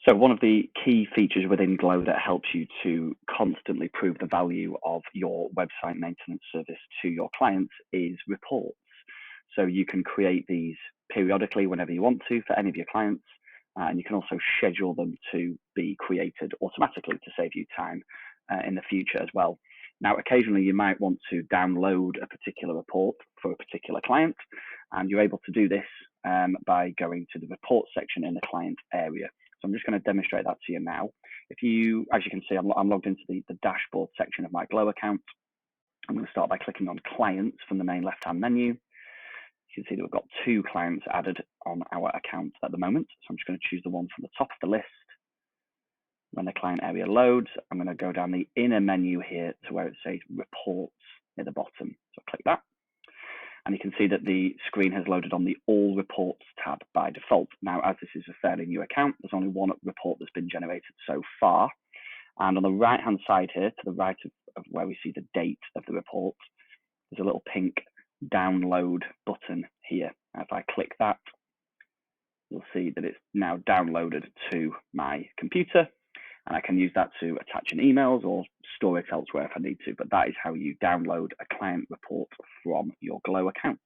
So one of the key features within Glow that helps you to constantly prove the value of your website maintenance service to your clients is reports. So you can create these periodically whenever you want to for any of your clients, and you can also schedule them to be created automatically to save you time in the future as well. Now, occasionally you might want to download a particular report for a particular client, and you're able to do this by going to the report section in the client area. So I'm just going to demonstrate that to you now. If you, as you can see, I'm logged into the dashboard section of my Glow account. I'm going to start by clicking on clients from the main left-hand menu. You can see that we've got 2 clients added on our account at the moment. So I'm just going to choose the one from the top of the list. When the client area loads, I'm going to go down the inner menu here to where it says reports near the bottom. So click that. And you can see that the screen has loaded on the All Reports tab by default. Now, as this is a fairly new account, there's only one report that's been generated so far. And on the right-hand side here, to the right of where we see the date of the report, there's a little pink download button here. Now, if I click that, you'll see that it's now downloaded to my computer, and I can use that to attach in emails or store it elsewhere if I need to. But that is how you download a client report from your Glow account.